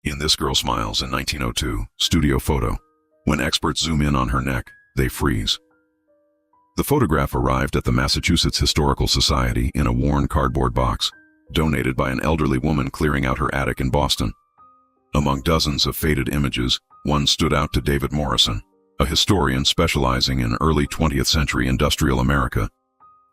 In This Girl Smiles in 1902, studio photo. When experts zoom in on her neck, they freeze. The photograph arrived at the Massachusetts Historical Society in a worn cardboard box, donated by an elderly woman clearing out her attic in Boston. Among dozens of faded images, one stood out to David Morrison, a historian specializing in early 20th century industrial America.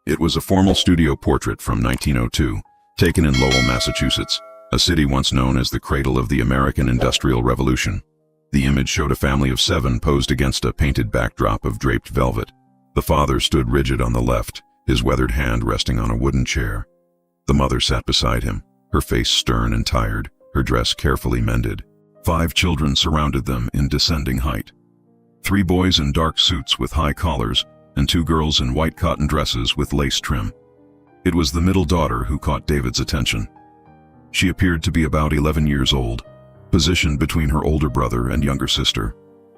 It was a formal studio portrait from 1902, taken in Lowell, Massachusetts, a city once known as the cradle of the American Industrial Revolution. The image showed a family of 7 posed against a painted backdrop of draped velvet. The father stood rigid on the left, his weathered hand resting on a wooden chair. The mother sat beside him, her face stern and tired, her dress carefully mended. 5 children surrounded them in descending height. 3 boys in dark suits with high collars, and 2 girls in white cotton dresses with lace trim. It was the middle daughter who caught David's attention. She appeared to be about 11 years old, positioned between her older brother and younger sister.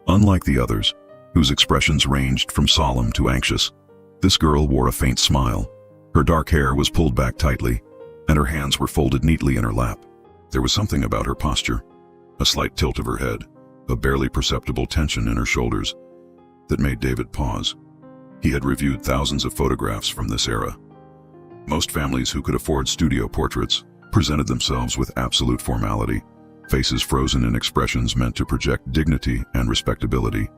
Unlike the others, whose expressions ranged from solemn to anxious, this girl wore a faint smile. Her dark hair was pulled back tightly, and her hands were folded neatly in her lap. There was something about her posture, a slight tilt of her head, a barely perceptible tension in her shoulders, that made David pause. He had reviewed thousands of photographs from this era. Most families who could afford studio portraits presented themselves with absolute formality, faces frozen in expressions meant to project dignity and respectability.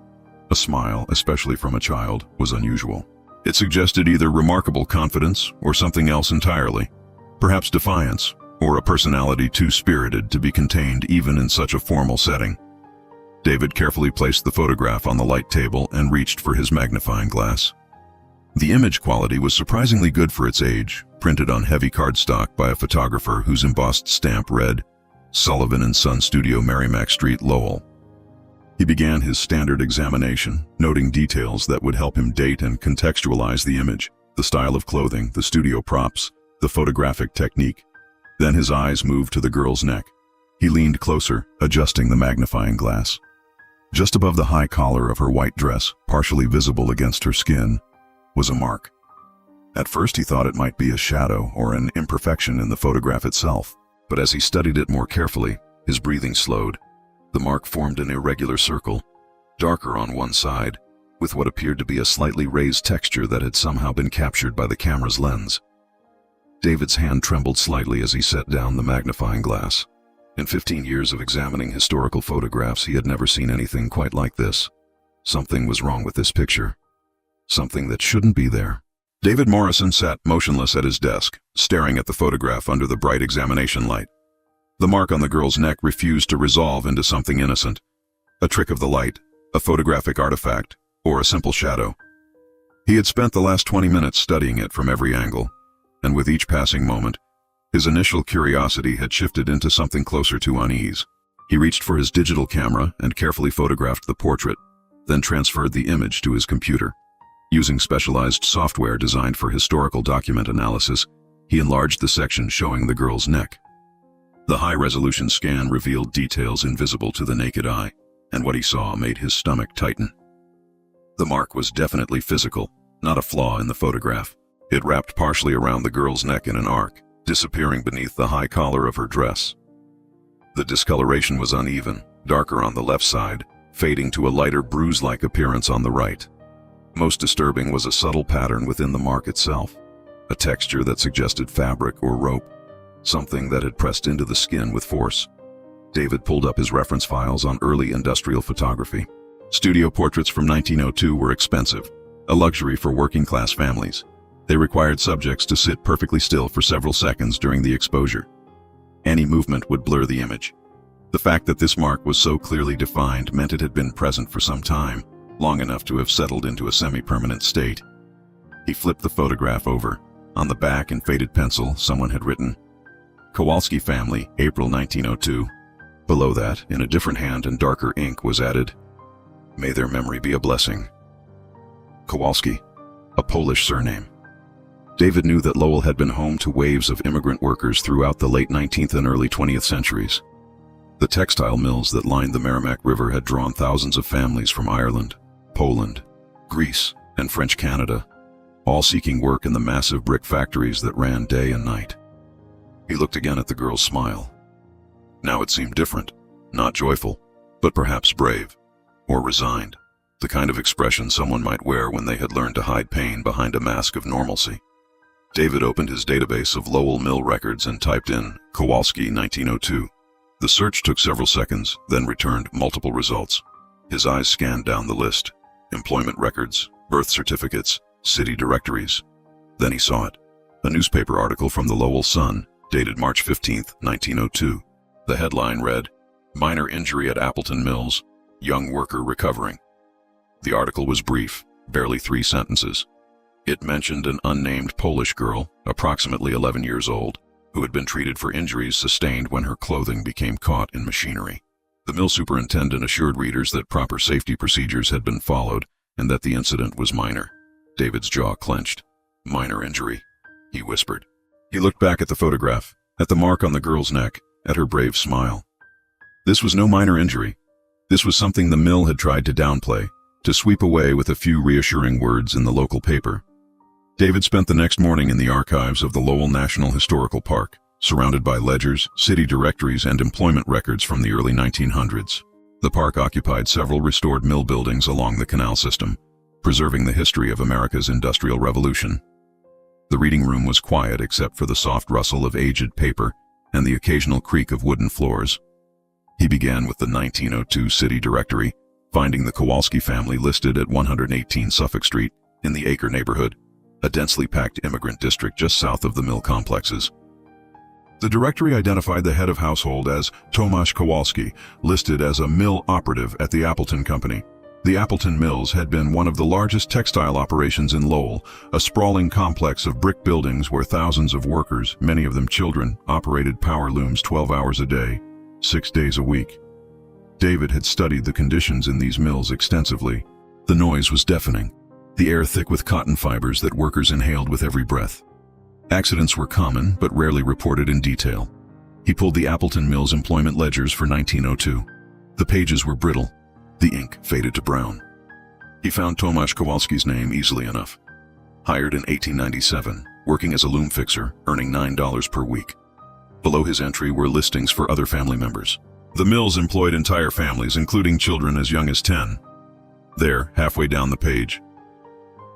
A smile, especially from a child, was unusual. It suggested either remarkable confidence or something else entirely, perhaps defiance, or a personality too spirited to be contained even in such a formal setting. David carefully placed the photograph on the light table and reached for his magnifying glass. The image quality was surprisingly good for its age, printed on heavy cardstock by a photographer whose embossed stamp read, Sullivan & Son Studio, Merrimack Street, Lowell. He began his standard examination, noting details that would help him date and contextualize the image, the style of clothing, the studio props, the photographic technique. Then his eyes moved to the girl's neck. He leaned closer, adjusting the magnifying glass. Just above the high collar of her white dress, partially visible against her skin, was a mark. At first he thought it might be a shadow or an imperfection in the photograph itself, but as he studied it more carefully, his breathing slowed. The mark formed an irregular circle, darker on one side, with what appeared to be a slightly raised texture that had somehow been captured by the camera's lens. David's hand trembled slightly as he set down the magnifying glass. In 15 years of examining historical photographs, he had never seen anything quite like this. Something was wrong with this picture. Something that shouldn't be there. David Morrison sat motionless at his desk, staring at the photograph under the bright examination light. The mark on the girl's neck refused to resolve into something innocent. A trick of the light, a photographic artifact, or a simple shadow. He had spent the last 20 minutes studying it from every angle, and with each passing moment, his initial curiosity had shifted into something closer to unease. He reached for his digital camera and carefully photographed the portrait, then transferred the image to his computer. Using specialized software designed for historical document analysis, he enlarged the section showing the girl's neck. The high-resolution scan revealed details invisible to the naked eye, and what he saw made his stomach tighten. The mark was definitely physical, not a flaw in the photograph. It wrapped partially around the girl's neck in an arc, disappearing beneath the high collar of her dress. The discoloration was uneven, darker on the left side, fading to a lighter bruise-like appearance on the right. Most disturbing was a subtle pattern within the mark itself, a texture that suggested fabric or rope, something that had pressed into the skin with force. David pulled up his reference files on early industrial photography. Studio portraits from 1902 were expensive, a luxury for working-class families. They required subjects to sit perfectly still for several seconds during the exposure. Any movement would blur the image. The fact that this mark was so clearly defined meant it had been present for some time, long enough to have settled into a semi-permanent state. He flipped the photograph over. On the back in faded pencil, someone had written, Kowalski family, April 1902. Below that, in a different hand and darker ink, was added, May their memory be a blessing. Kowalski, a Polish surname. David knew that Lowell had been home to waves of immigrant workers throughout the late 19th and early 20th centuries. The textile mills that lined the Merrimack River had drawn thousands of families from Ireland, Poland, Greece, and French Canada, all seeking work in the massive brick factories that ran day and night. He looked again at the girl's smile. Now it seemed different, Not joyful, but perhaps brave. Or resigned. The kind of expression someone might wear when they had learned to hide pain behind a mask of normalcy. David opened his database of Lowell Mill records and typed in Kowalski 1902. The search took several seconds, then returned multiple results. His eyes scanned down the list. Employment records, birth certificates, city directories. Then he saw it. A newspaper article from the Lowell Sun, dated March 15, 1902. The headline read, "Minor injury at Appleton Mills, young worker recovering." The article was brief, barely 3 sentences. It mentioned an unnamed Polish girl, approximately 11 years old, who had been treated for injuries sustained when her clothing became caught in machinery. The mill superintendent assured readers that proper safety procedures had been followed and that the incident was minor. David's jaw clenched. "Minor injury," he whispered. He looked back at the photograph, at the mark on the girl's neck, at her brave smile. This was no minor injury. This was something the mill had tried to downplay, to sweep away with a few reassuring words in the local paper. David spent the next morning in the archives of the Lowell National Historical Park, surrounded by ledgers, city directories, and employment records from the early 1900s. The park occupied several restored mill buildings along the canal system, preserving the history of America's Industrial Revolution. The reading room was quiet except for the soft rustle of aged paper and the occasional creak of wooden floors. He began with the 1902 city directory, finding the Kowalski family listed at 118 Suffolk Street in the Acre neighborhood, a densely packed immigrant district just south of the mill complexes. The directory identified the head of household as Tomasz Kowalski, listed as a mill operative at the Appleton Company. The Appleton Mills had been one of the largest textile operations in Lowell, a sprawling complex of brick buildings where thousands of workers, many of them children, operated power looms 12 hours a day, 6 days a week. David had studied the conditions in these mills extensively. The noise was deafening, the air thick with cotton fibers that workers inhaled with every breath. Accidents were common, but rarely reported in detail. He pulled the Appleton Mills employment ledgers for 1902. The pages were brittle. The ink faded to brown. He found Tomasz Kowalski's name easily enough. Hired in 1897, working as a loom fixer, earning $9 per week. Below his entry were listings for other family members. The mills employed entire families, including children as young as 10. There, halfway down the page,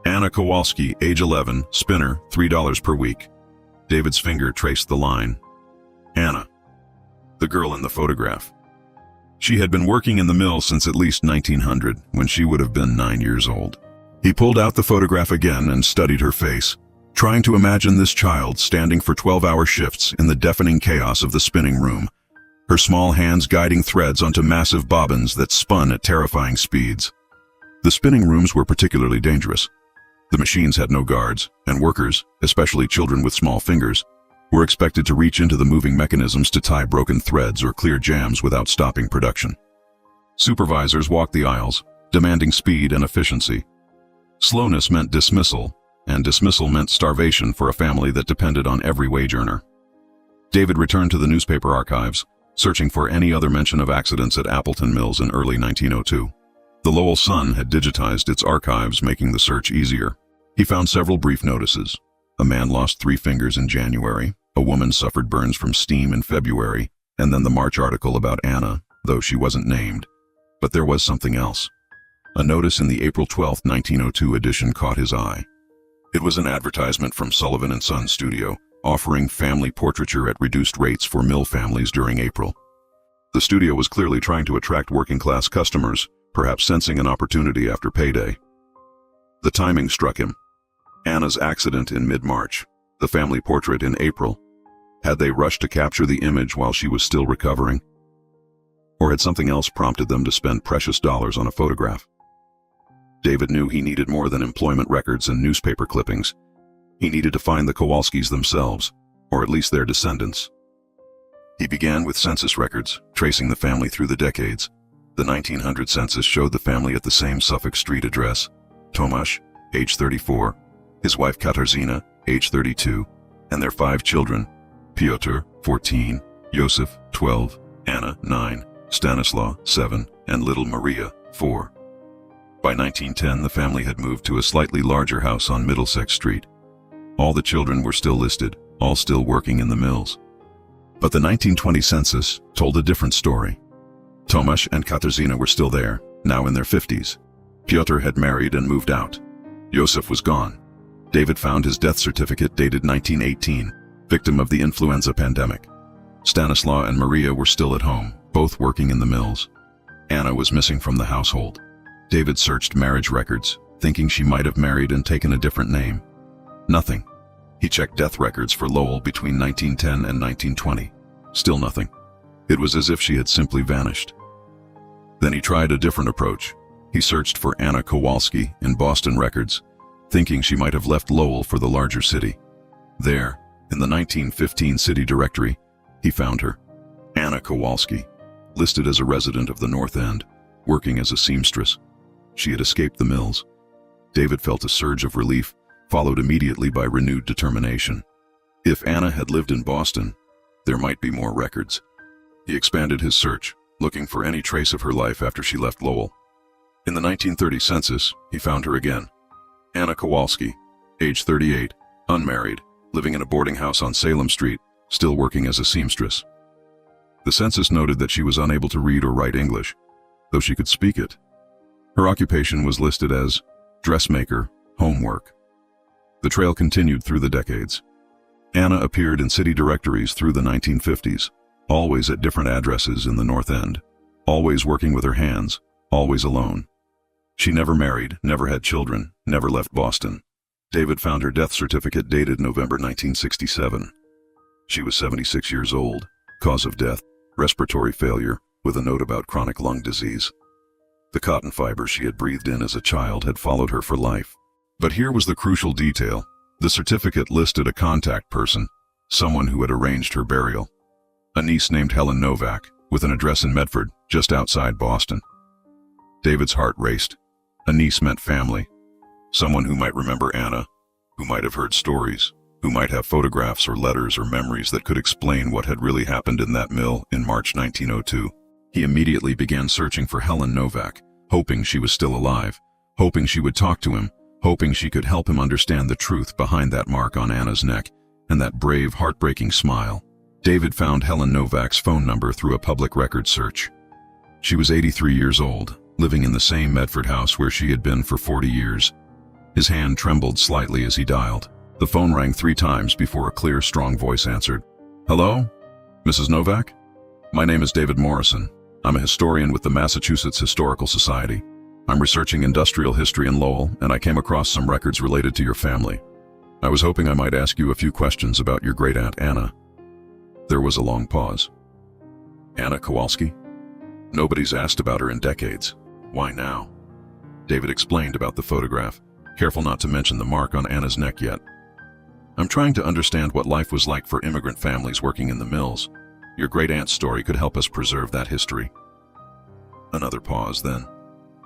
Anna Kowalski, age 11, spinner, $3 per week. David's finger traced the line. Anna. The girl in the photograph. She had been working in the mill since at least 1900, when she would have been 9 years old. He pulled out the photograph again and studied her face, trying to imagine this child standing for 12-hour shifts in the deafening chaos of the spinning room, her small hands guiding threads onto massive bobbins that spun at terrifying speeds. The spinning rooms were particularly dangerous. The machines had no guards, and workers, especially children with small fingers, were expected to reach into the moving mechanisms to tie broken threads or clear jams without stopping production. Supervisors walked the aisles, demanding speed and efficiency. Slowness meant dismissal, and dismissal meant starvation for a family that depended on every wage earner. David returned to the newspaper archives, searching for any other mention of accidents at Appleton Mills in early 1902. The Lowell Sun had digitized its archives, making the search easier. He found several brief notices. A man lost 3 fingers in January, a woman suffered burns from steam in February, and then the March article about Anna, though she wasn't named. But there was something else. A notice in the April 12, 1902 edition caught his eye. It was an advertisement from Sullivan & Son Studio, offering family portraiture at reduced rates for mill families during April. The studio was clearly trying to attract working-class customers, perhaps sensing an opportunity after payday. The timing struck him. Anna's accident in mid-March, the family portrait in April. Had they rushed to capture the image while she was still recovering? Or had something else prompted them to spend precious dollars on a photograph? David knew he needed more than employment records and newspaper clippings. He needed to find the Kowalskis themselves, or at least their descendants. He began with census records, tracing the family through the decades. The 1900 census showed the family at the same Suffolk Street address. Tomasz, age 34, his wife Katarzyna, age 32, and their 5 children, Piotr, 14, Joseph, 12, Anna, 9, Stanislaw, 7, and little Maria, 4. By 1910, the family had moved to a slightly larger house on Middlesex Street. All the children were still listed, all still working in the mills. But the 1920 census told a different story. Tomasz and Katarzyna were still there, now in their 50s. Piotr had married and moved out. Josef was gone. David found his death certificate dated 1918, victim of the influenza pandemic. Stanislaw and Maria were still at home, both working in the mills. Anna was missing from the household. David searched marriage records, thinking she might have married and taken a different name. Nothing. He checked death records for Lowell between 1910 and 1920. Still nothing. It was as if she had simply vanished. Then he tried a different approach. He searched for Anna Kowalski in Boston records, thinking she might have left Lowell for the larger city. There, in the 1915 city directory, he found her. Anna Kowalski, listed as a resident of the North End, working as a seamstress. She had escaped the mills. David felt a surge of relief, followed immediately by renewed determination. If Anna had lived in Boston, there might be more records. He expanded his search, looking for any trace of her life after she left Lowell. In the 1930 census, he found her again. Anna Kowalski, age 38, unmarried, living in a boarding house on Salem Street, still working as a seamstress. The census noted that she was unable to read or write English, though she could speak it. Her occupation was listed as dressmaker, homework. The trail continued through the decades. Anna appeared in city directories through the 1950s, always at different addresses in the North End, always working with her hands, always alone. She never married, never had children, never left Boston. David found her death certificate dated November 1967. She was 76 years old, cause of death, respiratory failure, with a note about chronic lung disease. The cotton fiber she had breathed in as a child had followed her for life. But here was the crucial detail. The certificate listed a contact person, someone who had arranged her burial. A niece named Helen Novak, with an address in Medford, just outside Boston. David's heart raced. A niece meant family. Someone who might remember Anna, who might have heard stories, who might have photographs or letters or memories that could explain what had really happened in that mill in March 1902. He immediately began searching for Helen Novak, hoping she was still alive, hoping she would talk to him, hoping she could help him understand the truth behind that mark on Anna's neck and that brave, heartbreaking smile. David found Helen Novak's phone number through a public record search. She was 83 years old, living in the same Medford house where she had been for 40 years. His hand trembled slightly as he dialed. The phone rang 3 times before a clear, strong voice answered. "Hello? Mrs. Novak? My name is David Morrison. I'm a historian with the Massachusetts Historical Society. I'm researching industrial history in Lowell, and I came across some records related to your family. I was hoping I might ask you a few questions about your great-aunt Anna." There was a long pause. Anna Kowalski? Nobody's asked about her in decades. Why now? David explained about the photograph, careful not to mention the mark on Anna's neck yet. "I'm trying to understand what life was like for immigrant families working in the mills. Your great-aunt's story could help us preserve that history." Another pause, then.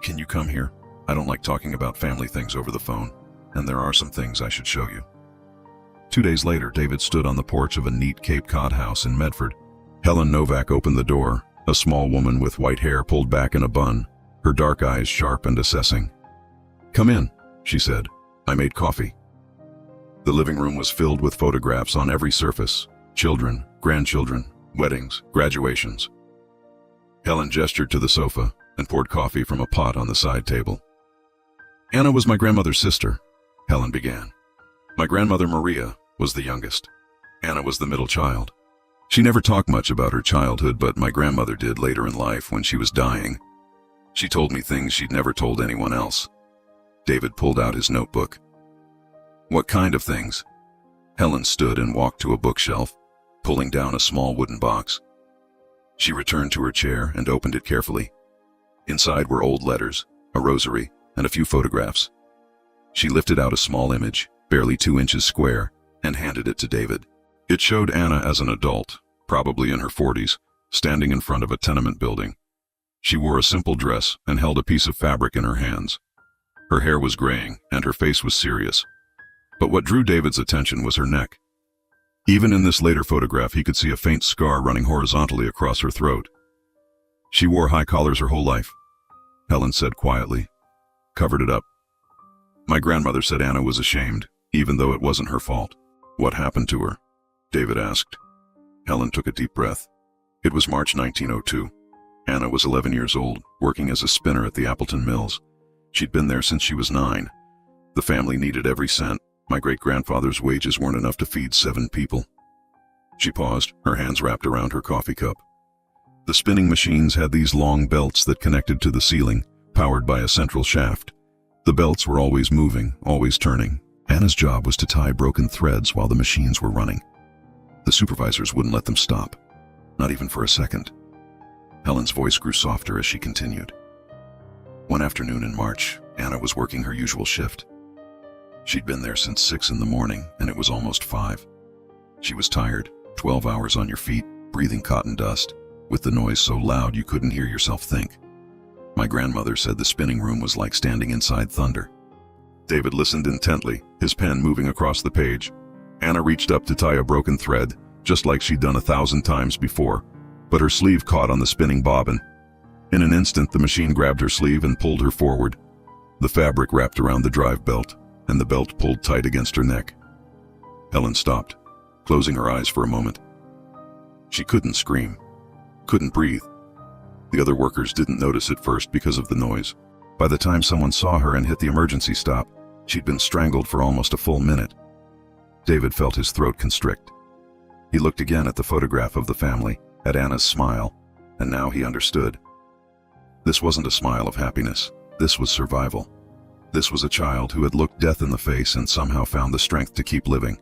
"Can you come here? I don't like talking about family things over the phone, and there are some things I should show you." 2 days later, David stood on the porch of a neat Cape Cod house in Medford. Helen Novak opened the door, a small woman with white hair pulled back in a bun, her dark eyes sharp and assessing. "Come in," she said. "I made coffee." The living room was filled with photographs on every surface: children, grandchildren, weddings, graduations. Helen gestured to the sofa and poured coffee from a pot on the side table. "Anna was my grandmother's sister," Helen began. "My grandmother Maria was the youngest. Anna was the middle child. She never talked much about her childhood, but my grandmother did later in life when she was dying. She told me things she'd never told anyone else." David pulled out his notebook. "What kind of things?" Helen stood and walked to a bookshelf, pulling down a small wooden box. She returned to her chair and opened it carefully. Inside were old letters, a rosary, and a few photographs. She lifted out a small image, barely 2 inches square, and handed it to David. It showed Anna as an adult, probably in her 40s, standing in front of a tenement building. She wore a simple dress and held a piece of fabric in her hands. Her hair was graying, and her face was serious. But what drew David's attention was her neck. Even in this later photograph, he could see a faint scar running horizontally across her throat. "She wore high collars her whole life," Helen said quietly. "Covered it up. My grandmother said Anna was ashamed, even though it wasn't her fault." "What happened to her?" David asked. Helen took a deep breath. "It was March 1902. Anna was 11 years old, working as a spinner at the Appleton Mills. She'd been there since she was 9. The family needed every cent. My great-grandfather's wages weren't enough to feed 7 people. She paused, her hands wrapped around her coffee cup. The spinning machines had these long belts that connected to the ceiling, powered by a central shaft. The belts were always moving, always turning. Anna's job was to tie broken threads while the machines were running. The supervisors wouldn't let them stop, not even for a second. Helen's voice grew softer as she continued. One afternoon in March, Anna was working her usual shift. She'd been there since 6 in the morning, and it was almost 5. She was tired, 12 hours on your feet, breathing cotton dust, with the noise so loud you couldn't hear yourself think. My grandmother said the spinning room was like standing inside thunder. David listened intently, his pen moving across the page. Anna reached up to tie a broken thread, just like she'd done 1,000 times before, but her sleeve caught on the spinning bobbin. In an instant, the machine grabbed her sleeve and pulled her forward. The fabric wrapped around the drive belt, and the belt pulled tight against her neck. Helen stopped, closing her eyes for a moment. She couldn't scream, couldn't breathe. The other workers didn't notice at first because of the noise. By the time someone saw her and hit the emergency stop, she'd been strangled for almost a full minute. David felt his throat constrict. He looked again at the photograph of the family, at Anna's smile, and now he understood. This wasn't a smile of happiness. This was survival. This was a child who had looked death in the face and somehow found the strength to keep living.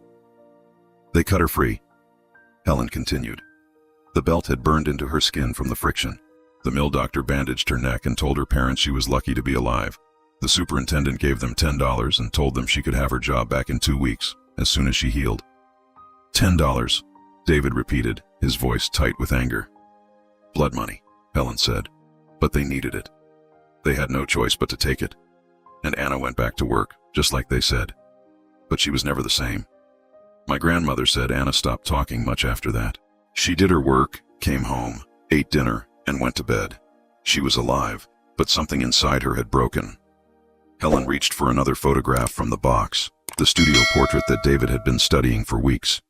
They cut her free. Helen continued. The belt had burned into her skin from the friction. The mill doctor bandaged her neck and told her parents she was lucky to be alive. The superintendent gave them $10 and told them she could have her job back in 2 weeks, as soon as she healed. $10, David repeated, his voice tight with anger. Blood money, Helen said, but they needed it. They had no choice but to take it. And Anna went back to work, just like they said. But she was never the same. My grandmother said Anna stopped talking much after that. She did her work, came home, ate dinner, and went to bed. She was alive, but something inside her had broken. Helen reached for another photograph from the box, the studio portrait that David had been studying for weeks.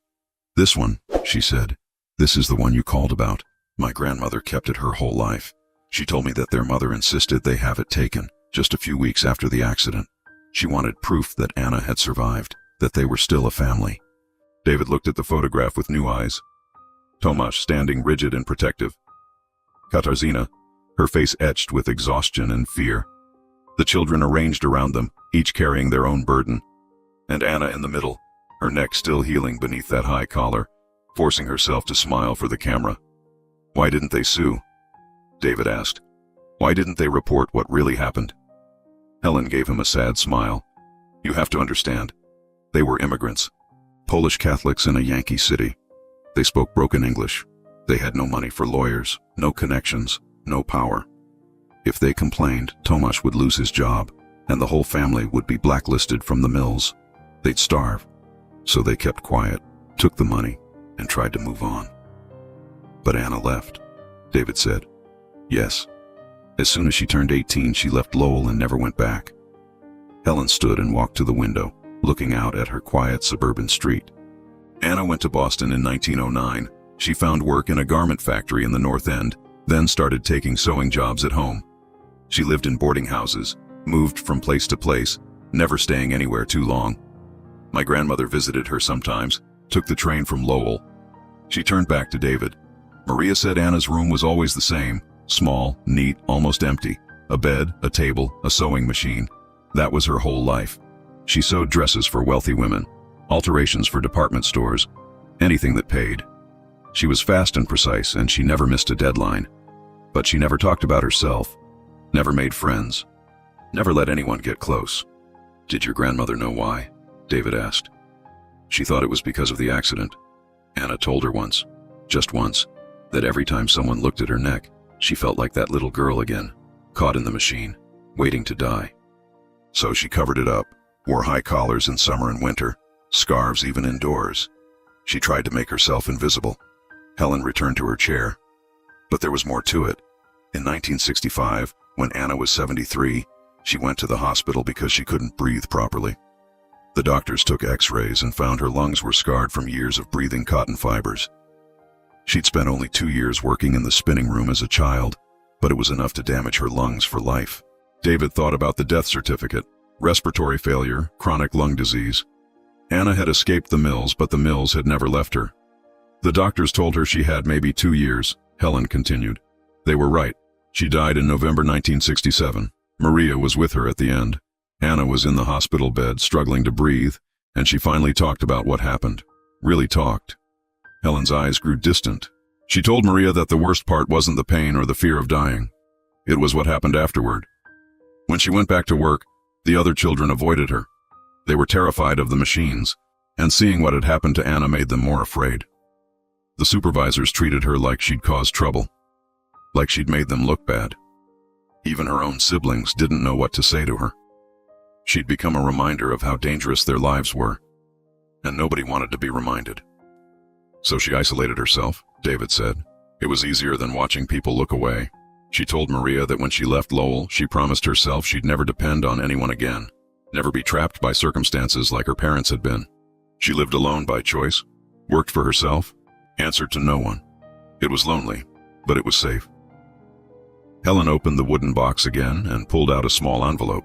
This one, she said. This is the one you called about. My grandmother kept it her whole life. She told me that their mother insisted they have it taken, just a few weeks after the accident. She wanted proof that Anna had survived, that they were still a family. David looked at the photograph with new eyes. Tomasz standing rigid and protective. Katarzyna, her face etched with exhaustion and fear. The children arranged around them, each carrying their own burden. And Anna in the middle, her neck still healing beneath that high collar, forcing herself to smile for the camera. Why didn't they sue? David asked. Why didn't they report what really happened? Helen gave him a sad smile. You have to understand. They were immigrants. Polish Catholics in a Yankee city. They spoke broken English. They had no money for lawyers, no connections, no power. If they complained, Tomasz would lose his job, and the whole family would be blacklisted from the mills. They'd starve. So they kept quiet, took the money, and tried to move on. But Anna left, David said. Yes. As soon as she turned 18, she left Lowell and never went back. Helen stood and walked to the window, looking out at her quiet suburban street. Anna went to Boston in 1909. She found work in a garment factory in the North End, then started taking sewing jobs at home. She lived in boarding houses, moved from place to place, never staying anywhere too long. My grandmother visited her sometimes, took the train from Lowell. She turned back to David. Maria said Anna's room was always the same, small, neat, almost empty. A bed, a table, a sewing machine. That was her whole life. She sewed dresses for wealthy women, alterations for department stores, anything that paid. She was fast and precise, and she never missed a deadline. But she never talked about herself, never made friends, never let anyone get close. Did your grandmother know why? David asked. She thought it was because of the accident. Anna told her once, just once, that every time someone looked at her neck, she felt like that little girl again, caught in the machine, waiting to die. So she covered it up, wore high collars in summer and winter, scarves even indoors. She tried to make herself invisible. Helen returned to her chair. But there was more to it. In 1965, when Anna was 73, she went to the hospital because she couldn't breathe properly. The doctors took x-rays and found her lungs were scarred from years of breathing cotton fibers. She'd spent only 2 years working in the spinning room as a child, but it was enough to damage her lungs for life. David thought about the death certificate: respiratory failure, chronic lung disease. Anna had escaped the mills, but the mills had never left her. The doctors told her she had maybe 2 years, Helen continued. They were right. She died in November 1967. Maria was with her at the end. Anna was in the hospital bed, struggling to breathe, and she finally talked about what happened. Really talked. Helen's eyes grew distant. She told Maria that the worst part wasn't the pain or the fear of dying. It was what happened afterward. When she went back to work, the other children avoided her. They were terrified of the machines, and seeing what had happened to Anna made them more afraid. The supervisors treated her like she'd caused trouble, like she'd made them look bad. Even her own siblings didn't know what to say to her. She'd become a reminder of how dangerous their lives were, and nobody wanted to be reminded. So she isolated herself, David said. It was easier than watching people look away. She told Maria that when she left Lowell, she promised herself she'd never depend on anyone again, never be trapped by circumstances like her parents had been. She lived alone by choice, worked for herself, answered to no one. It was lonely, but it was safe. Helen opened the wooden box again and pulled out a small envelope.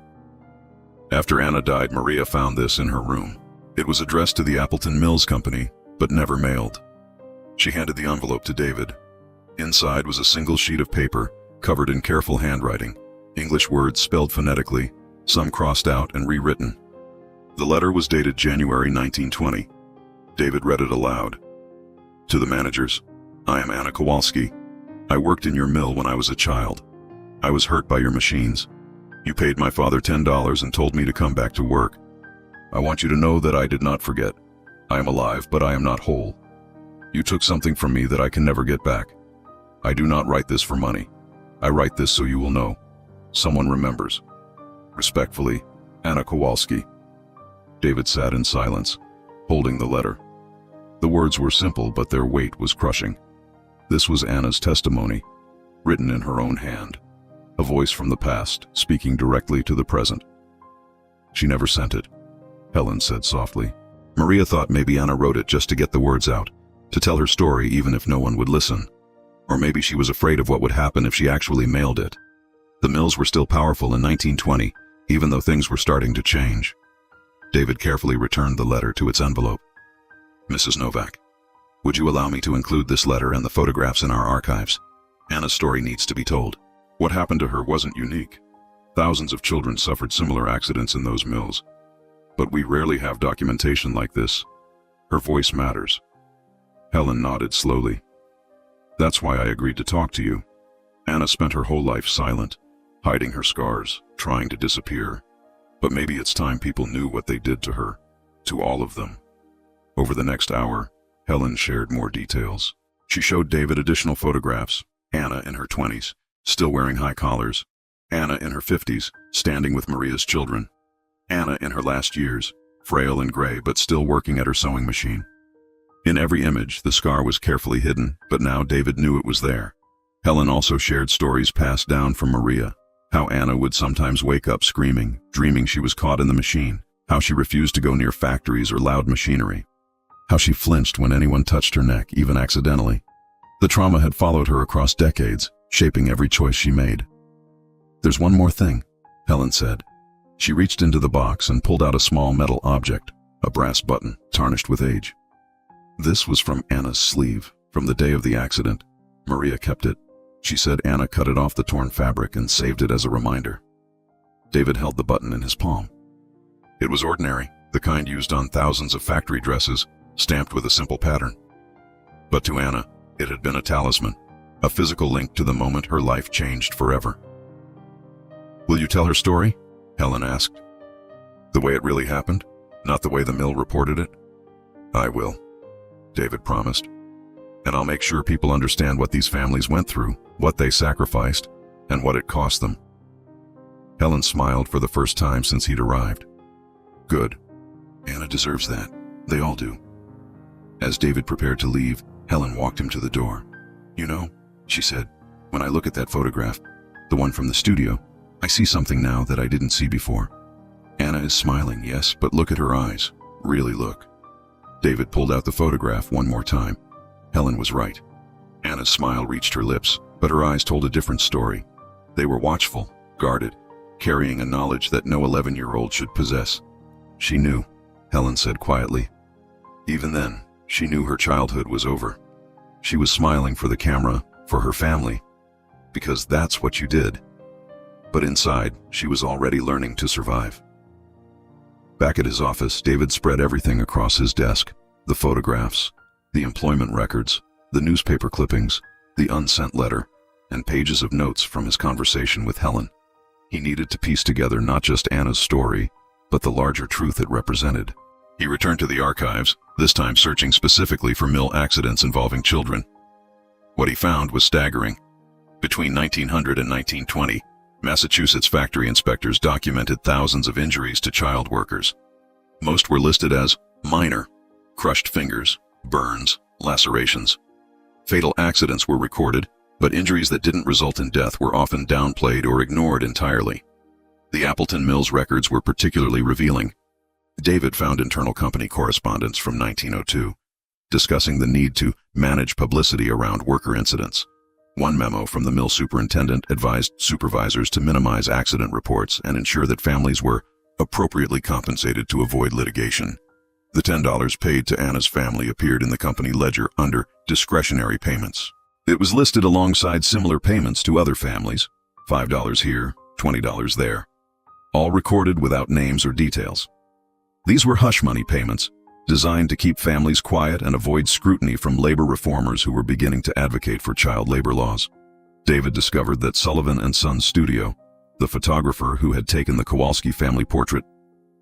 After Anna died, Maria found this in her room. It was addressed to the Appleton Mills Company, but never mailed. She handed the envelope to David. Inside was a single sheet of paper, covered in careful handwriting, English words spelled phonetically, some crossed out and rewritten. The letter was dated January 1920. David read it aloud. To the managers, I am Anna Kowalski. I worked in your mill when I was a child. I was hurt by your machines. You paid my father $10 and told me to come back to work. I want you to know that I did not forget. I am alive, but I am not whole. You took something from me that I can never get back. I do not write this for money. I write this so you will know. Someone remembers. Respectfully, Anna Kowalski. David sat in silence, holding the letter. The words were simple, but their weight was crushing. This was Anna's testimony, written in her own hand. A voice from the past, speaking directly to the present. She never sent it, Helen said softly. Maria thought maybe Anna wrote it just to get the words out, to tell her story even if no one would listen. Or maybe she was afraid of what would happen if she actually mailed it. The mills were still powerful in 1920, even though things were starting to change. David carefully returned the letter to its envelope. Mrs. Novak, would you allow me to include this letter and the photographs in our archives? Anna's story needs to be told. What happened to her wasn't unique. Thousands of children suffered similar accidents in those mills. But we rarely have documentation like this. Her voice matters. Helen nodded slowly. That's why I agreed to talk to you. Anna spent her whole life silent, hiding her scars, trying to disappear. But maybe it's time people knew what they did to her, to all of them. Over the next hour, Helen shared more details. She showed David additional photographs. Anna in her 20s, still wearing high collars. Anna in her 50s, standing with Maria's children. Anna in her last years, frail and gray but still working at her sewing machine. In every image, the scar was carefully hidden, but now David knew it was there. Helen also shared stories passed down from Maria. How Anna would sometimes wake up screaming, dreaming she was caught in the machine. How she refused to go near factories or loud machinery. How she flinched when anyone touched her neck, even accidentally. The trauma had followed her across decades, shaping every choice she made. There's one more thing, Helen said. She reached into the box and pulled out a small metal object, a brass button, tarnished with age. This was from Anna's sleeve, from the day of the accident. Maria kept it. She said Anna cut it off the torn fabric and saved it as a reminder. David held the button in his palm. It was ordinary, the kind used on thousands of factory dresses, stamped with a simple pattern. But to Anna, it had been a talisman, a physical link to the moment her life changed forever. Will you tell her story? Helen asked. The way it really happened, not the way the mill reported it? I will, David promised. And I'll make sure people understand what these families went through, what they sacrificed, and what it cost them. Helen smiled for the first time since he'd arrived. Good. Anna deserves that. They all do. As David prepared to leave, Helen walked him to the door. You know, she said, when I look at that photograph, the one from the studio, I see something now that I didn't see before. Anna is smiling, yes, but look at her eyes. Really look. David pulled out the photograph one more time. Helen was right. Anna's smile reached her lips, But her eyes told a different story. They were watchful, guarded, carrying a knowledge that no 11-year-old should possess. She knew, Helen said quietly. Even then, she knew her childhood was over. She was smiling for the camera, for her family, because that's what you did. But inside, she was already learning to survive. Back at his office, David spread everything across his desk: the photographs, the employment records, the newspaper clippings, the unsent letter, and pages of notes from his conversation with Helen. He needed to piece together not just Anna's story, but the larger truth it represented. He returned to the archives, this time searching specifically for mill accidents involving children. What he found was staggering. Between 1900 and 1920, Massachusetts factory inspectors documented thousands of injuries to child workers. Most were listed as minor: crushed fingers, burns, lacerations. Fatal accidents were recorded, but injuries that didn't result in death were often downplayed or ignored entirely. The Appleton Mills records were particularly revealing. David found internal company correspondence from 1902, discussing the need to manage publicity around worker incidents. One memo from the mill superintendent advised supervisors to minimize accident reports and ensure that families were appropriately compensated to avoid litigation. The $10 paid to Anna's family appeared in the company ledger under discretionary payments. It was listed alongside similar payments to other families: $5 here, $20 there, all recorded without names or details. These were hush money payments, designed to keep families quiet and avoid scrutiny from labor reformers who were beginning to advocate for child labor laws. David discovered that Sullivan and Sons Studio, the photographer who had taken the Kowalski family portrait,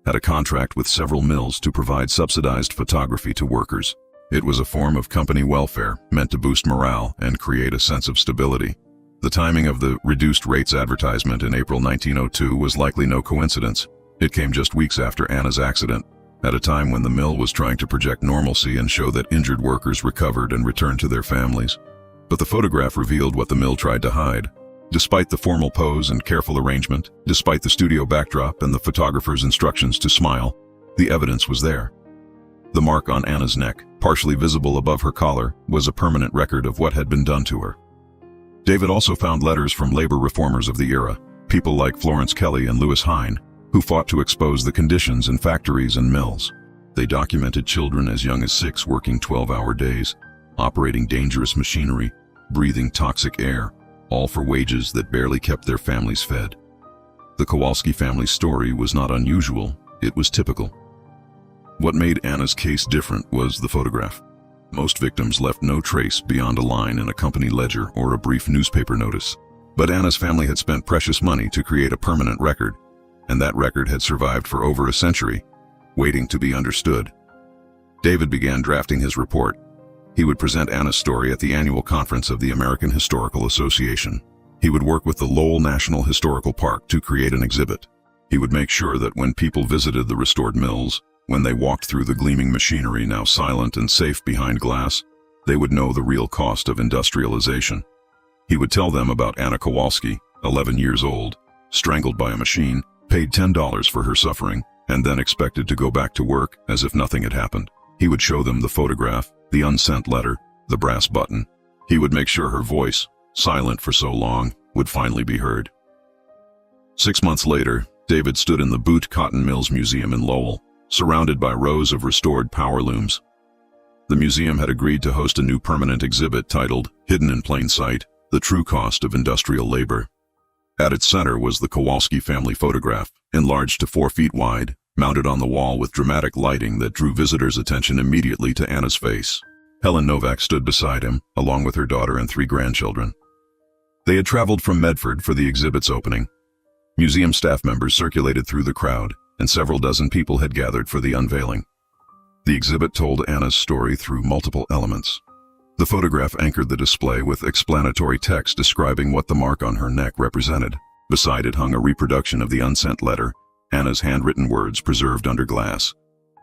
had a contract with several mills to provide subsidized photography to workers. It was a form of company welfare meant to boost morale and create a sense of stability. The timing of the reduced rates advertisement in April 1902 was likely no coincidence. It came just weeks after Anna's accident, at a time when the mill was trying to project normalcy and show that injured workers recovered and returned to their families. But the photograph revealed what the mill tried to hide. Despite the formal pose and careful arrangement, despite the studio backdrop and the photographer's instructions to smile, the evidence was there. The mark on Anna's neck, partially visible above her collar, was a permanent record of what had been done to her. David also found letters from labor reformers of the era, people like Florence Kelley and Lewis Hine, who fought to expose the conditions in factories and mills. They documented children as young as 6 working 12-hour days, operating dangerous machinery, breathing toxic air, all for wages that barely kept their families fed. The Kowalski family's story was not unusual, it was typical. What made Anna's case different was the photograph. Most victims left no trace beyond a line in a company ledger or a brief newspaper notice. But Anna's family had spent precious money to create a permanent record, and that record had survived for over a century, waiting to be understood. David began drafting his report. He would present Anna's story at the annual conference of the American Historical Association. He would work with the Lowell National Historical Park to create an exhibit. He would make sure that when people visited the restored mills, when they walked through the gleaming machinery now silent and safe behind glass, they would know the real cost of industrialization. He would tell them about Anna Kowalski, 11 years old, strangled by a machine, paid $10 for her suffering, and then expected to go back to work as if nothing had happened. He would show them the photograph, the unsent letter, the brass button. He would make sure her voice, silent for so long, would finally be heard. 6 months later, David stood in the Butte Cotton Mills Museum in Lowell, surrounded by rows of restored power looms. The museum had agreed to host a new permanent exhibit titled Hidden in Plain Sight: The True Cost of Industrial Labor. At its center was the Kowalski family photograph, enlarged to 4 feet wide, mounted on the wall with dramatic lighting that drew visitors' attention immediately to Anna's face. Helen Novak stood beside him, along with her daughter and 3 grandchildren. They had traveled from Medford for the exhibit's opening. Museum staff members circulated through the crowd, and several dozen people had gathered for the unveiling. The exhibit told Anna's story through multiple elements. The photograph anchored the display with explanatory text describing what the mark on her neck represented. Beside it hung a reproduction of the unsent letter, Anna's handwritten words preserved under glass.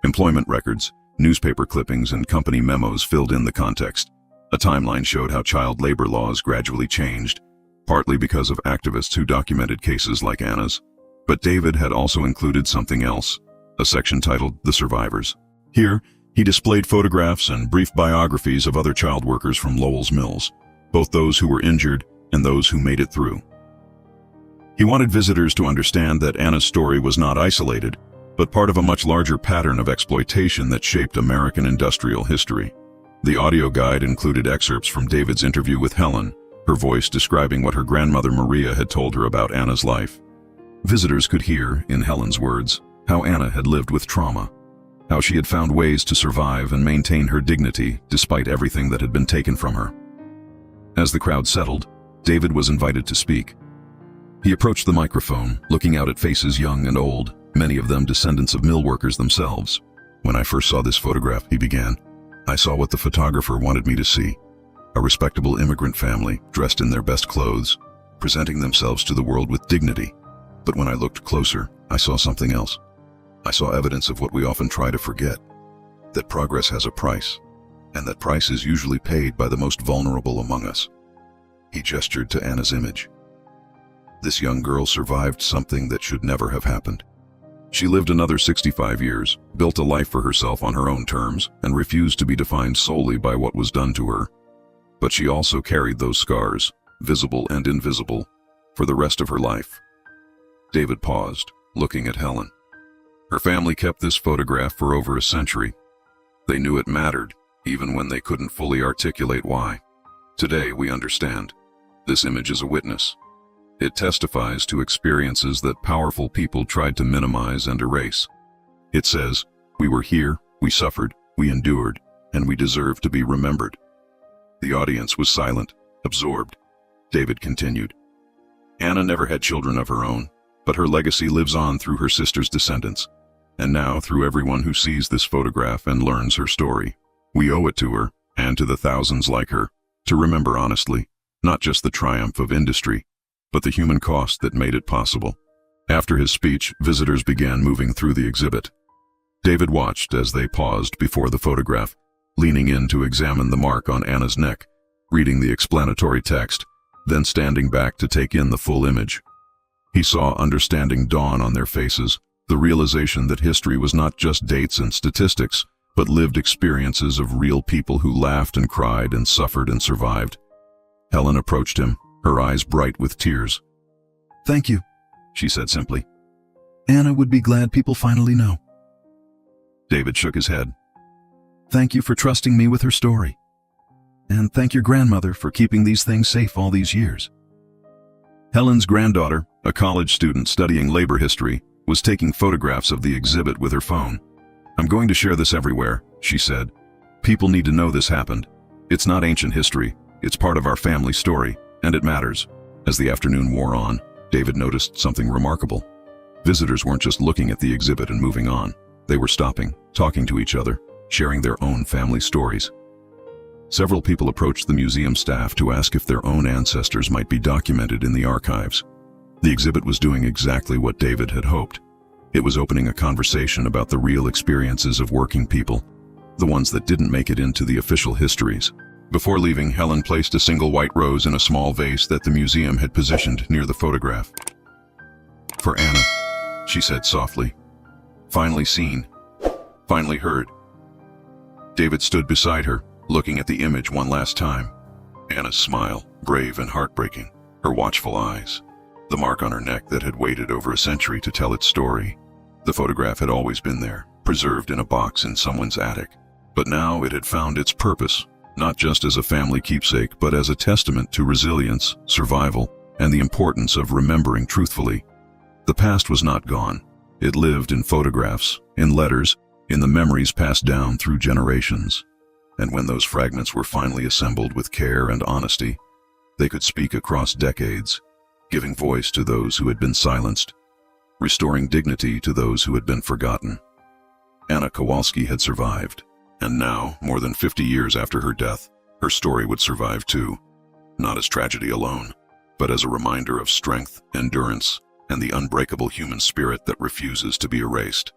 Employment records, newspaper clippings, and company memos filled in the context. A timeline showed how child labor laws gradually changed, partly because of activists who documented cases like Anna's. But David had also included something else, a section titled The Survivors. Here, he displayed photographs and brief biographies of other child workers from Lowell's mills, both those who were injured and those who made it through. He wanted visitors to understand that Anna's story was not isolated, but part of a much larger pattern of exploitation that shaped American industrial history. The audio guide included excerpts from David's interview with Helen, her voice describing what her grandmother Maria had told her about Anna's life. Visitors could hear, in Helen's words, how Anna had lived with trauma, how she had found ways to survive and maintain her dignity despite everything that had been taken from her. As the crowd settled, David was invited to speak. He approached the microphone, looking out at faces young and old, many of them descendants of mill workers themselves. "When I first saw this photograph," he began, "I saw what the photographer wanted me to see. A respectable immigrant family, dressed in their best clothes, presenting themselves to the world with dignity. But when I looked closer, I saw something else. I saw evidence of what we often try to forget, that progress has a price, and that price is usually paid by the most vulnerable among us." He gestured to Anna's image. This young girl survived something that should never have happened. She lived another 65 years, built a life for herself on her own terms, and refused to be defined solely by what was done to her. But she also carried those scars, visible and invisible, for the rest of her life. David paused, looking at Helen. Her family kept this photograph for over a century. They knew it mattered, even when they couldn't fully articulate why. Today we understand. This image is a witness. It testifies to experiences that powerful people tried to minimize and erase. It says, "We were here, we suffered, we endured, and we deserve to be remembered." The audience was silent, absorbed. David continued. Anna never had children of her own, but her legacy lives on through her sister's descendants, and now through everyone who sees this photograph and learns her story. We owe it to her, and to the thousands like her, to remember honestly, not just the triumph of industry, but the human cost that made it possible. After his speech, visitors began moving through the exhibit. David watched as they paused before the photograph, leaning in to examine the mark on Anna's neck, reading the explanatory text, then standing back to take in the full image. He saw understanding dawn on their faces, the realization that history was not just dates and statistics, but lived experiences of real people who laughed and cried and suffered and survived. Helen approached him, her eyes bright with tears. "Thank you," she said simply. "Anna would be glad people finally know." David shook his head. "Thank you for trusting me with her story. And thank your grandmother for keeping these things safe all these years." Helen's granddaughter, a college student studying labor history, was taking photographs of the exhibit with her phone. "I'm going to share this everywhere," she said. "People need to know this happened. It's not ancient history, it's part of our family story, and it matters." As the afternoon wore on, David noticed something remarkable. Visitors weren't just looking at the exhibit and moving on. They were stopping, talking to each other, sharing their own family stories. Several people approached the museum staff to ask if their own ancestors might be documented in the archives. The exhibit was doing exactly what David had hoped. It was opening a conversation about the real experiences of working people, the ones that didn't make it into the official histories. Before leaving, Helen placed a single white rose in a small vase that the museum had positioned near the photograph. "For Anna," she said softly. "Finally seen. Finally heard." David stood beside her, looking at the image one last time. Anna's smile, brave and heartbreaking, her watchful eyes, the mark on her neck that had waited over a century to tell its story. The photograph had always been there, preserved in a box in someone's attic. But now it had found its purpose, not just as a family keepsake, but as a testament to resilience, survival, and the importance of remembering truthfully. The past was not gone. It lived in photographs, in letters, in the memories passed down through generations. And when those fragments were finally assembled with care and honesty, they could speak across decades, giving voice to those who had been silenced, restoring dignity to those who had been forgotten. Anna Kowalski had survived, and now, more than 50 years after her death, her story would survive too, not as tragedy alone, but as a reminder of strength, endurance, and the unbreakable human spirit that refuses to be erased.